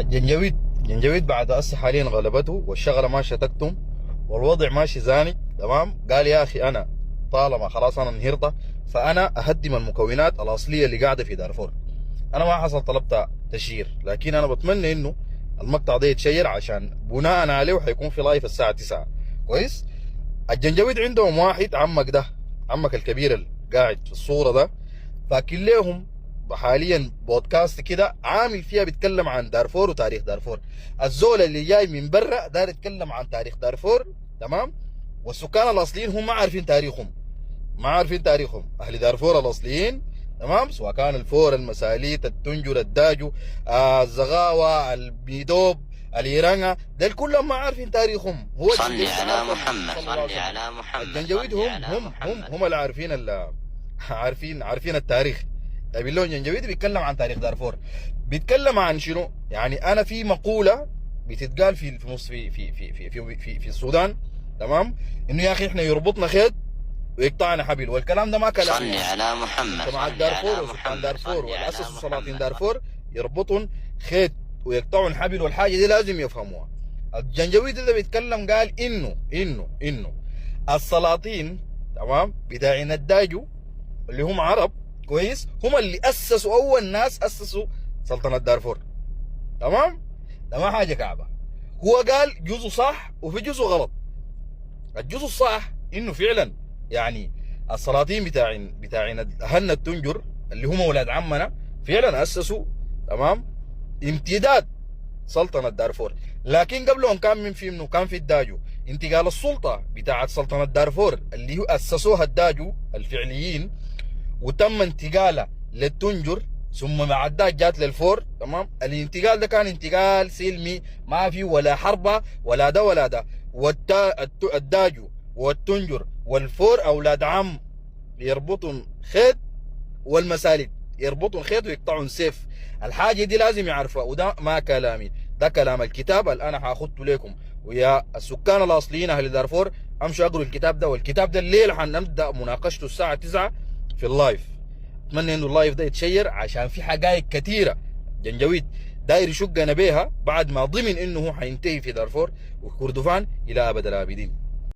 الجنجويد بعد هسه حاليا غلبته والشغله ماشيه تكتم والوضع ماشي زاني. تمام. قال يا اخي انا طالما خلاص انا انهرت فانا اهدم المكونات الاصليه اللي قاعده في دارفور. انا ما حصل طلبت تشيير، لكن انا بتمنى انه المقطع ده يتشير عشان بناء عليه حيكون في لايف الساعه 9. كويس. الجنجويد عندهم واحد عمك ده، عمك الكبير اللي قاعد في الصوره ده، فاكل لهم حاليا بودكاست كده عامل فيها بيتكلم عن دارفور وتاريخ دارفور. الزول اللي جاي من برا داير يتكلم عن تاريخ دارفور. تمام. والسكان الاصليين هم ما عارفين تاريخهم، ما عارفين تاريخهم. اهل دارفور الاصليين تمام، سواء كان الفور، المساليت، التنجر، الداجو، الزغاوة، البيدوب، الإيرانة، دول كلهم ما عارفين تاريخهم. هو صلي على محمد، صلي على محمد. الجنجويد هم اللي عارفين التاريخ. طيب اللون جنجويد بيتكلم عن تاريخ دارفور، بيتكلم عن شنو؟ يعني انا في مقولة بتتقال في مصر في السودان. تمام. انه يا اخي احنا يربطنا خيط ويقطعنا حبل، والكلام ده ما كلام. صلي على محمد. جماعة دارفور وسكان دارفور والاسسوا سلاطين دارفور يربطون خيط ويقطعون حبل، والحاجة دي لازم يفهموها. الجنجويد ده بيتكلم قال انه السلاطين تمام بتاعين الداجو اللي هم عرب، كويس، هم اللي اسسوا اول ناس اسسوا سلطنة دارفور. تمام. ده ما حاجة كعبة. هو قال جزء صح وفي جزء غلط. الجزء الصح انه فعلا يعني السلاطين بتاعين اهلنا التنجر اللي هم ولاد عمنا فعلا اسسوا تمام امتداد سلطنة دارفور. لكن قبلهم كان منه كان في الداجو. انتقال السلطة بتاعت سلطنة دارفور اللي هو اسسوها الداجو الفعليين، وتم انتقالها للتنجر، ثم بعد ذلك جات للفور. تمام. الانتقال ده كان انتقال سلمي، ما في ولا حربة ولا ده ولا ده. والداجو والتنجر والفور اولاد عم يربطون خيط، والمسالك يربطون خيط ويقطعون سيف. الحاجه دي لازم يعرفها، وده ما كلامي، ده كلام الكتاب اللي انا هاخدته لكم. ويا السكان الاصليين اهل دارفور امشوا اقروا الكتاب ده. والكتاب ده الليله حنبدا مناقشته الساعه 9 في اللايف. اتمنى انه اللايف ده يتشير عشان في حقائق كثيره جنجويد داير يشقنا بيها بعد ما ضمن انه هو حينتهي في دارفور وكردفان الى ابد الابدين.